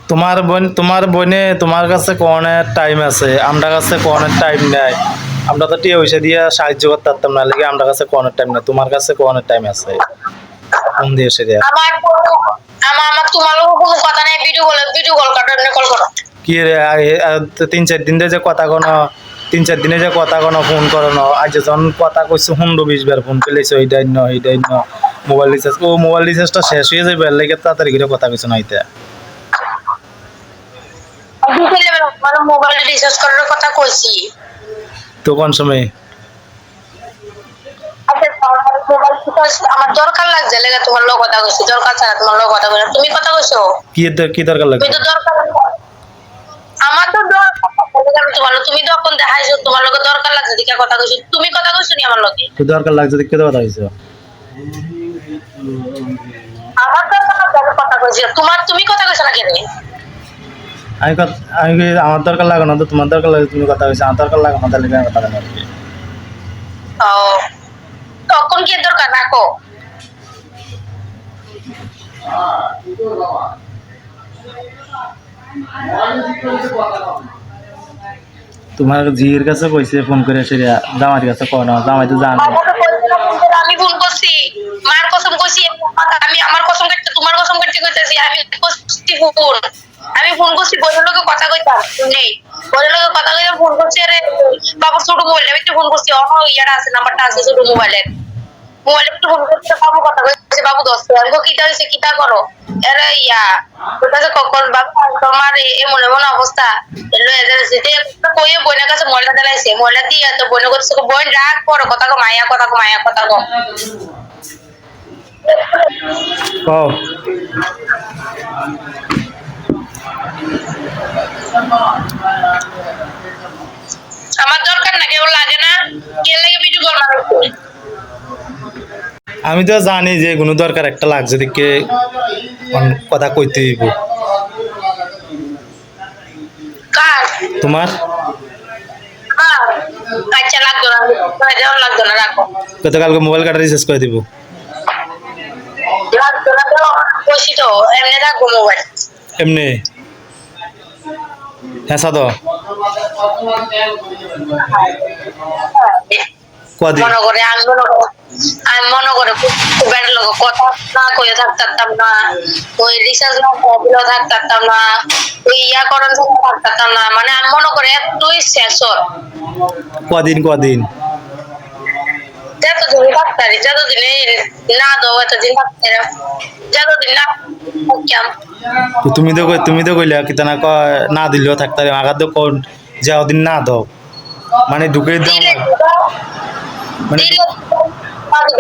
তোমার বোনে তোমার কাছে কোনের টাইম আছে, আমার কাছে কোনের টাইম নাই। আমরা তো টিয়া পয়সা দিয়ে সাহায্য করতে পারতাম না, লেগে আমার কাছে কোনের টাইম নাই, তোমার কাছে কোনের টাইম আছে। ফোন দিয়ে এসে দেয়া আমার আমার তোমার লোক কোনো কথা নাই, ভিডিও কল কাটো, এমনি কল করো। কি রে 3-4 দিন ধরে যে কথা কোনো 3-4 দিনে যে কথা কোনো ফোন করো না, আজ যখন কথা কইছো 15-20 বার ফোন পেলেছো, এইটাই ন মোবাইল রিচার্জটা শেষ হয়ে যাবে, লেগে তাড়াতাড়ি করে কথা কইছো না এটা। মানে মোবাইল রিচার্জ করার কথা কইছি তো কোন সময়? আমার দরকার লাগছে, লেগে তোমার লোক কথা কইছি, দরকার ছাড়া তোমার লোক কথা কইছো, তুমি কথা কইছো কি দরকার লাগবে? তুমি তো দরকার, আমার তো দরকার, তুমি তখন দেখাইছো তোমার লোক দরকার লাগছে দিকে কথা কইছো, তুমি কথা কইছো নি আমার লোকে? তো দরকার লাগছে দেখে তো কথা কইছো। আমার দরকার লাগছে কথা কইছো, তুমি কথা কইছো না কেন? আমি আমার দরকার লাগে না তো তোমার দরকার লাগে, তুমি কথা কইছো, আমার দরকার লাগে না, তাহলে কেন কথা বলবো? ও তখন কি দরকার রাখো। তোমার জির কাছে কইছে ফোন করে সেটা, জামাইর কাছে কও না, জামাই তো জানে। আমি ফোন করছি, মার কসম কইছি, আমি আমার কসম কাটতে তোমার কসম কাটতে কইতাছি, আমি করছি ফোন, আমি ফোন করছি বড় লোকে কথা কইতাম নেই, বড় লোকে কথা কইতাম, ফোন করছি আরে বাবু ছোট মোবাইল আমি একটু ফোন করছি, ইয়াটা আছে, নাম্বারটা আছে ছোট মোবাইলের, মোবাইলে একটু ফোন করতে বাবু কথা কইছে, বাবু 10 আমি তো কিটা হইছে কিটা করো আরে ইয়া ওটাতে কখন বাবু তোমার এমন এমন অবস্থা এলো এদের যেতে কইয়ে বোনের কাছে ময়লা দিলাইছে, ময়লা দিয়ে তো বোনের কাছে বোন রাগ পড়ো কথা কো মায়া কথা কো কও আমার দরকার না, কেউ লাগে না, কে লাগে ভিডিও কল মারছে। আমি তো জানি যে কোনো দরকার একটা লাগছে দেখে কথা কইতে হইব। কার তোমার কার আচ্ছা লাগতো না, লাগতো না, রাখো গতকালকে মোবাইল কাটা রিচার্জ করে দিব। লাগতো না তো কইছি তো, এমনি রাখবো মোবাইল এমনি হ্যাঁ সাদো কদিন মনে করে আমি মনে করে খুব বেড়ার লোক কথা না কয়ে থাকতাম না, ওই রিসার্চ না দিলেও থাকতাম না, ওই ইয়া করার জন্য থাকতাম না, মানে আমি মনে করে এতই শেষর কদিন যতদিন থাকতারি, যতদিনে না দো এতদিন থাকতে, যতদিন না থাকতাম। তো তুমি তো কইলা কি না না দিলেও থাকতে আগার তো কোন যে ওদিন না দাও মানে ঢুকে দাও মানে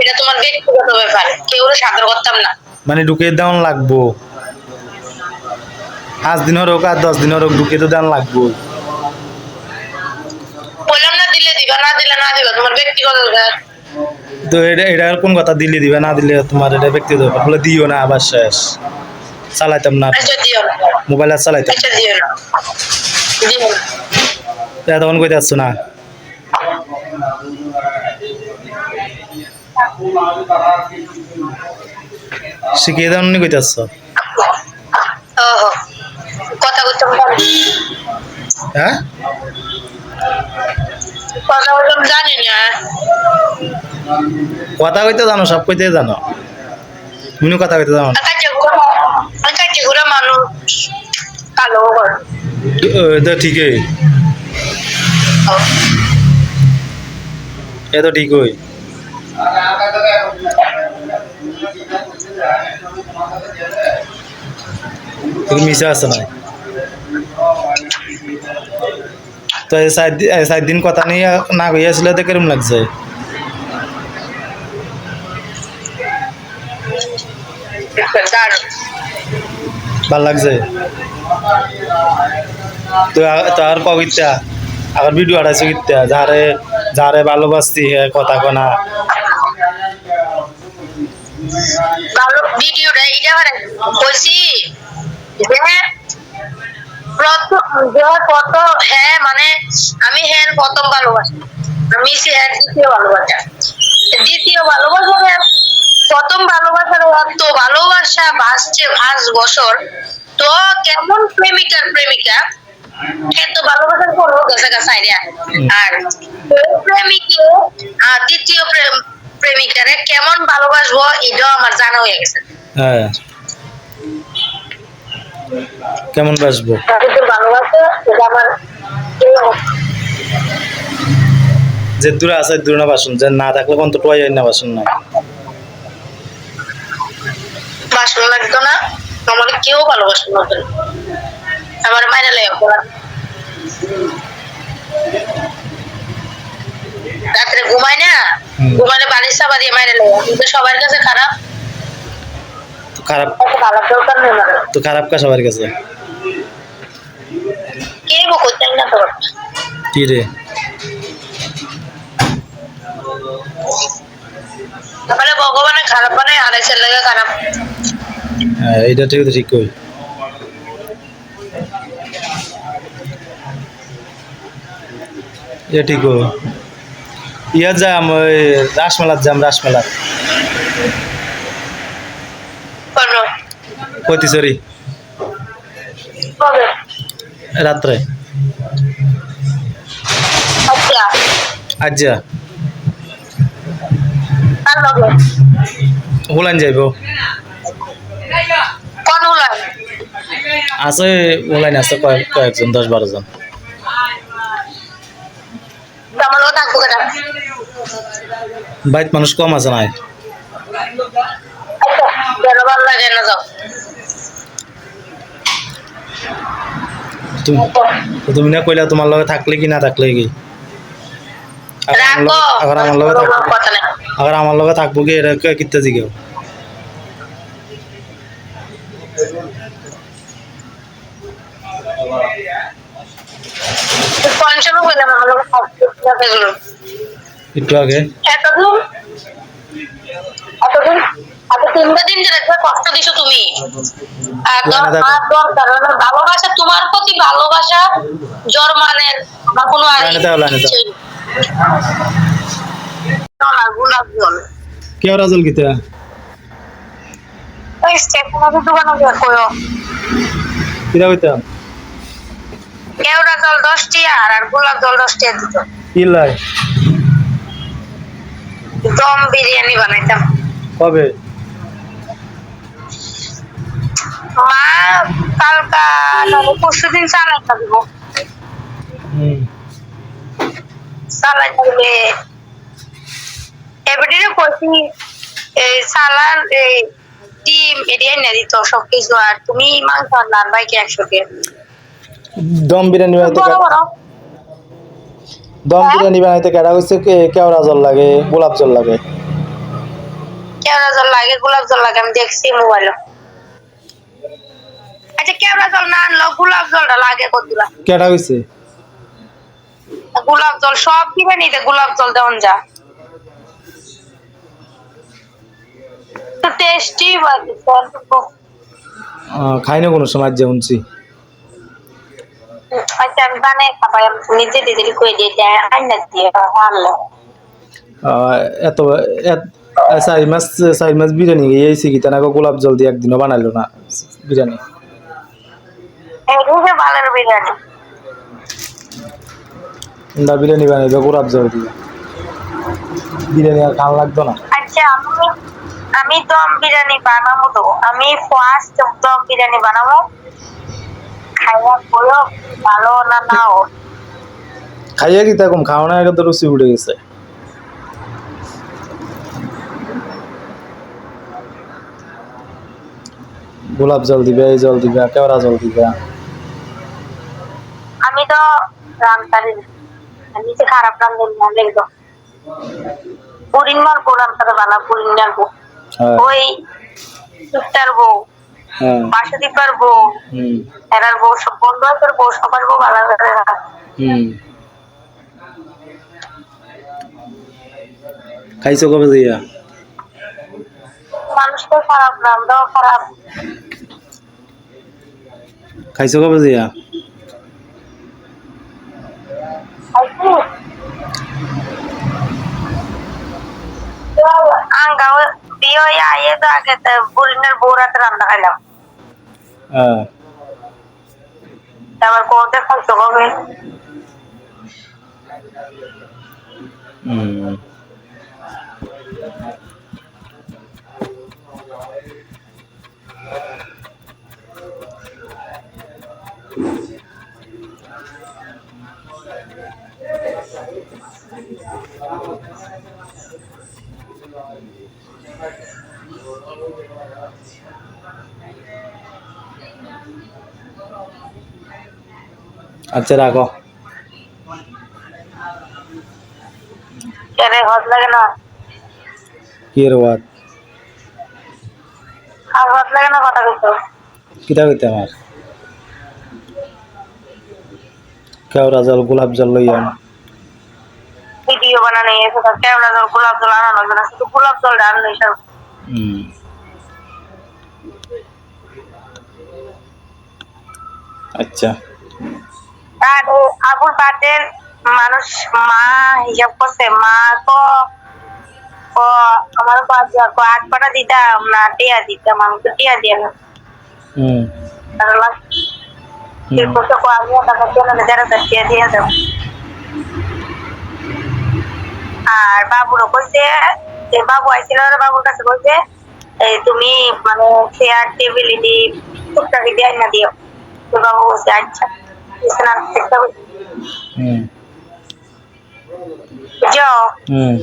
এটা তোমার ব্যক্তিগত ব্যাপার, কেউ সাদর করতাম না, মানে ঢুকে দেওয়ান লাগবো 5 দিনের হোক আর 10 দিনের হোক, ঢুকে তো দেওয়ান লাগবো। বললাম না দিলে দিবা, না দিলে না দিবা, তোমার ব্যক্তিগত ব্যাপার। তো এটা আর কোন কথা, দিলে দিবে না দিলে তোমার এটা ব্যক্তিগত ব্যাপার, বলে দিও না আবার শেষ চালাইতাম না আচ্ছা দিও না, মোবাইল আর চালাইতাম আচ্ছা দিও না, দিও না। তখন কইতে আসছো না শিখিয়ে দেওয়ান নি কইতে আসছো। ওহো কথা বলতাম হ্যাঁ কথা বলতাম জানি না, কথা কইতে জানো, সব কইতে জানো, তুমি কথা কইতে জানো না। কাছে ঘুরে মানুষ কালো ঘর তো ঠিকই, এ তো ঠিকই। তুমি মিশে আছে না তো এই 4 দিন কথা নিয়ে না কইয়াছিল তো কেরম লাগছে? ভাল লাগছে তো আর কবিতা আবার ভিডিও আড়াইছো কিতা যারে ভালোবাসতি কথা কনা ভালো ভিডিওটা এটা মানে বলছি হ্যাঁ মানে আমি হ্যাঁ প্রথম ভালোবাসি, আমি হ্যাঁ দ্বিতীয় ভালোবাসা প্রথম ভালোবাসার অর্থ ভালোবাসা বাসছে 5 বছর, তো কেমন জায়গা সাইডে। আর প্রেমিকে আর দ্বিতীয় প্রেমিকারে কেমন ভালোবাসবো এটাও আমার জানা হয়ে গেছে। হ্যাঁ, কেমন বাসবো? কিন্তু ভালোবাসা এটা আমার যে দূরে আছে দূরে না বাসন, যে না থাকলে কোন তো টয় না বাসন না। বাসন লাগতো না, আমার কেউ ভালোবাসতো না, আমার মাইনে লেগে রাত্রে ঘুমাই না, ঘুমালে বালিশ চাপা দিয়ে মাইনে লেগে, কিন্তু সবার কাছে খারাপ। তো খারাপ, ভালো দরকার নেই আমার, তো খারাপ কা সবার কাছে? কে বকো চাই না তোর কি রে? তাহলে ভগবানের খারাপ বানায় আর এসে লেগে খারাপ। হ্যাঁ, এইটা ঠিক, তো ঠিক কই। এটা ঠিক কই। ইয়া যাম ওই রাসমেলার যাম, রাসমেলা করো পঁয়ত্রিশরি কবে? রাত্রে। আচ্ছা আজ যা কার লগে? হুলান যাইব, কোন হলাম? আছে হুলাইন আছে কয়েকজন, 10-12 জন। আমার লোক থাকবো কেন? বাইত মানুষ কম আছে নাই? আচ্ছা যেন ভালো লাগে না যাও। তুমি না কইলা তোমার লগে থাকলে কি না থাকলে কি? রাখো, আবার আমার লগে থাকবো, কথা নেই। আবার আমার লগে থাকবো কি এটা কিত্তা জিগাও? কনসামও বললাম আমার লোক থাকতে গেল একটু আগে এতদিন এতদিন এত 3 দিন ধরে একটা কষ্ট দিছো তুমি। একদম ভালোবাসা, তোমার প্রতি ভালোবাসা জর্মানের বা কোনো আর লাইনে দাও, লাইনে দাও। গোলাপ জল কেউ রাজল কিতা? ওই স্টেশনারি দোকানে কইও কিরা হইতা? কেওড়া জল 10 টিয়া আর গোলাপ জল 10 টিয়া দিত। কি লাই? দম বিরিয়ানি বানাইতাম। কবে? মা কালকা পরশুদিন চালাইটা দিব, চালাই দিলে এবারে কইছি এই সালার এই ডিম এরিয়া না দিত সবকিছু, আর তুমি মাংস আনলাম বাইকে 100 টাকা। দম বিরিয়ানি বানাইতে বড় বড় দম বিরিয়ানি বানাইতে কেডা হইছে? কেউ রাজল লাগে, গোলাপ জল লাগে? কেওড়া জল লাগে, গোলাপ জল লাগে, আমি দেখছি মোবাইলে। আচ্ছা কেওড়া জল না আনলো, গোলাপ জলটা লাগে কতগুলা? কেডা হইছে? গোলাপ জল সব বিরিয়ানিতে গোলাপ জল দেওয়ান যা তো টেস্টি বাজে। খাই না কোনো সময়, যে শুনছি। আচ্ছা আমি বানাই খাবাই, আমি নিজে দিদি কই দিতে আইনা দিয়ে আনলো। এত 4 মাস বিরিয়ানি এইছি কি তানা গোলাপ জল দিয়ে একদিনও বানাইলো না বিরিয়ানি। এই রুহে বালের বিরিয়ানি বিরিয়ানি বানাইবে গোলাপ জল দিয়ে, বিরিয়ানি আর খাওয়া লাগতো না। আচ্ছা আমি দম বিরিয়ানি বানাবো তো, আমি ফার্স্ট দম বিরিয়ানি বানাবো, খাইয়া বলো ভালো না নাও। খাইয়া কি তখন খাওয়া না, আগে তো রুচি উঠে গেছে। গোলাপ জল দিবে, এই জল দিবে, কেওড়া জল দিবে। আমি তো রান্তারি আমি যে খারাপ রান্ধি না দেখো, পুরিন মার কোরআন তারা বানা পুরিন মারবো ওই সুতার বউ বাসুদীপার বউ এরার বউ সব বন্ধু আছে, বউ সবার বউ ভালো করে। খাইছো কবে দিয়া? মানুষ তো খারাপ না, আমরাও খারাপ। খাইছো কবে দিয়া? আঙ্গা বিয়ে হয়ে আইয়ে তো আগে বুড়িনের বউ রাতে রান্না খাইলাম। আবার কোথায় খাইছো কবে? হুম। আচ্ছা রাখো। কেন হজ লাগে না? কি এর বাদ আর হজ লাগে না কথা কইতো? কিতা কইতে আমার কেওড়া জল গোলাপ জল লইয়াম। ভিডিও বানানো এসে তো কেওড়া জল গোলাপ জল আনা লাগবে না, শুধু গোলাপ জল আনলেই সব। হুম। আচ্ছা। আর আবুল বার্থডে মানুষ মা হিসাব করছে, মা তো আমার আট পাটা দিতাম না, টিয়া দিতাম, আমি তো টিয়া দিয়ে না। হুম। আর বাবুরও কইছে, বাবু আইছিল, বাবুর কাছে কইছে তুমি মানে চেয়ার টেবিল টুকটাক দিয়ে না দিও। তো বাবু বলছে আচ্ছা, হুম। বুঝছো? হুম।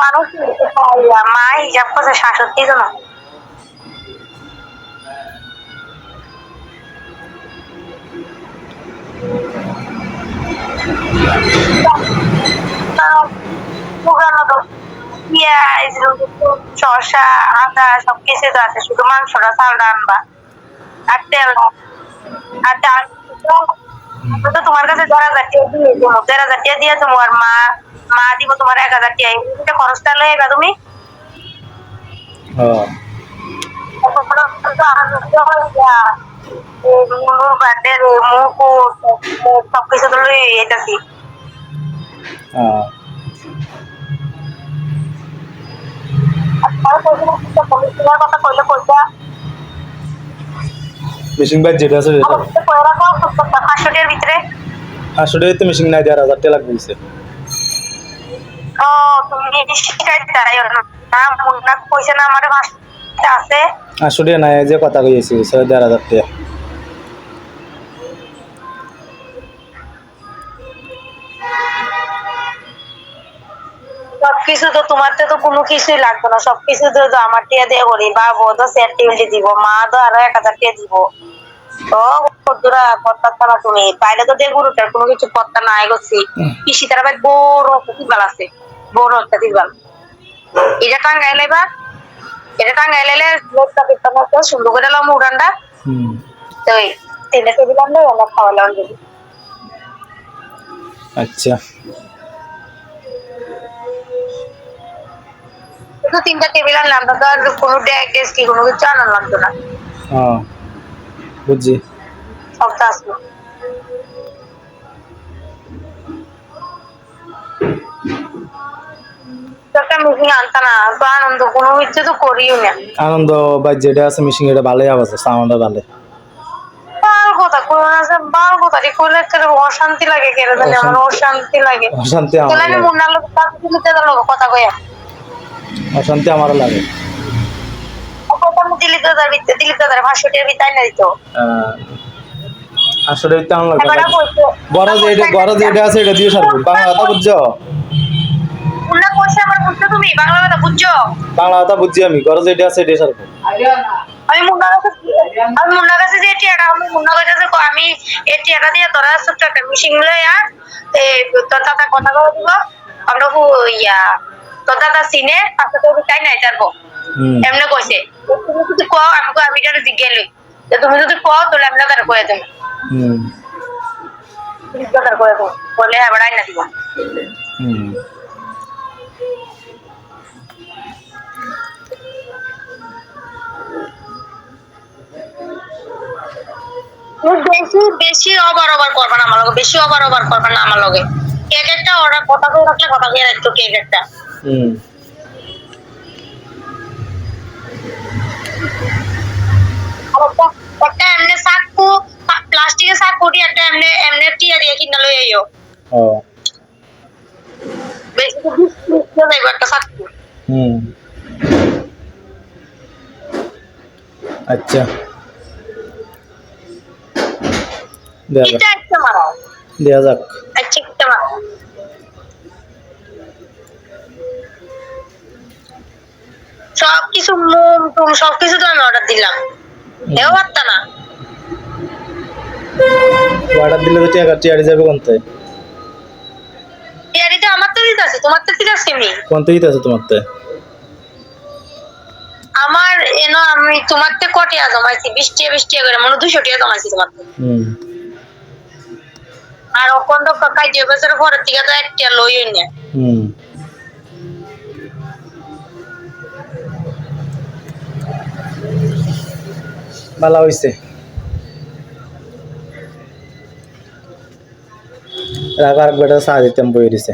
মানুষ মা হিসাব করছে ৬৭ জন। পেঁয়াজ, শসা, আদা সবকিছু তো আছে, শুধু মাংসটা চালটা আনবা আর তেল আর ডাল। তো তোমার কাছে ১,০০০ দিয়ে তোমার মা মা দিব তোমার ১,০০০ খরচটা লইবা তুমি। হ্যাঁ। সবকিছু তো লই যেতেছি। হ্যাঁ। কথা কইলে কইটা মেশিন বাইর যেটা আছে সেটা ৫০০ ভিতরে। 500 টাকা তো মেশিন নাই, 1,500 টাকা লাগবে দিছে। ও তুমি শিকাইতে আইও না, মুন্না কইছে না আমার ৫০০ আছে। 500 টাকা নাই, যে কথা কইছি 1,500 টাকা। সবকিছু তো তোমার তো কোনো কিছুই লাগবে না, সবকিছু তো আমার টিয়া দিয়ে করি। বাবু তো সেট টেবিল দিব, মা তো আরো ১,০০০ টাকা দিব। তো কতদূরা করতে না তুমি বাইরে তো দেখুটার কোনো কিছু করতে না এগোচ্ছি। পিসি তারা ভাই বড় একটা তিরবাল আছে, বড় একটা তিরবাল। এটা টাঙ্গাই লাইবা, এটা টাঙ্গাই লাইলে লোকটা পিছনে একটা সুন্দর করে লাম উড়ানটা। হুম। তো এই ৩টা টেবিল আনলে আমরা খাওয়ালাম যদি। আচ্ছা। তো ৩টা টেবিল আনলাম, তো আর কোনো ডেস্ক কি কোনো কিছু আনা লাগতো না। হ্যাঁ বুঝছি। সব তো আসলো। একটা মিশিং আনতা না, তো আনন্দ কোনো কিছু তো করিও না। আনন্দ বাইর যেটা আছে মেশিন এটা ভালোই আওয়াজ আছে, সাউন্ডটা ভালো। বাল কথা কোন আছে, বাল কথা কইলে কেন অশান্তি লাগে, কেন জানি আমার অশান্তি লাগে। অশান্তি আমার তাহলে আমি লাগে। মুন্নার লোক কথা কইয়া অশান্তি আমারও লাগে। দিল্লিতে তাদের ৫০০ টাকার ভিতরে না দিত। আসলে এটা আমার লাগে। এবারে কইছে গরজ এটা আছে এটা দিয়ে সারবো। বাংলা কথা বুঝছো? মুন্না কইছে আমার বুঝছো, তুমি বাংলা কথা বুঝছো? বাংলা কথা বুঝছি আমি, গরজ এটা আছে এটা সারবো। আমি মুন্নার কাছে যে টিয়াটা আমি মুন্না কইতাছে আমি এই টিয়াটা দিয়ে তোরা ছোট্ট একটা মিশিং লইয়া তোর দাদা কথা বলে দিব। আমরা ইয়া তোর দাদা সিনে ৫০০ টাকা তাই নাই তারপর এমনি কইছে তুমি যদি কও আমি এটা জিজ্ঞেস লই, তুমি যদি কও তাহলে আমরা তার কয়ে দেব। তার কয়ে দেব বলে হ্যাঁ বড়াই না দিব। বেশি বেশি ওভার করবা না আমার লগে, বেশি ওভার করবা না আমার লগে। কেক একটা অর্ডার কথা কই রাখলে কথা কই রাখতো কেক একটা। একটা এমনি শাক যাইও ও বেশি তো বুঝতে যাইবো একটা চাকরি হুম আচ্ছা দেয়া যাক এটা একটা মারাও দেয়া যাক আচ্ছা একটা মারাও সবকিছু মোম টুম সবকিছু তো আমি অর্ডার দিলাম এও পারতা না অর্ডার দিলে তো টিয়ারি যাবে কোনতে ইয়ারিতে আমার তো দিতে আছে তোমার তো দিতে আছে আমি কোনতে দিতে আছে তোমার তে আমার এনো আমি তোমার থেকে কটিয়া জমাইছি 20 টাকা করে মানে 200 টাকা জমাইছি তোমার থেকে। হুম আর ওখান তো কাকাই 2 বছরের পরের থেকে তো একটা লইই না হুম ভালো হইছে রাগ আর বেটা চা দিতাম বই দিছে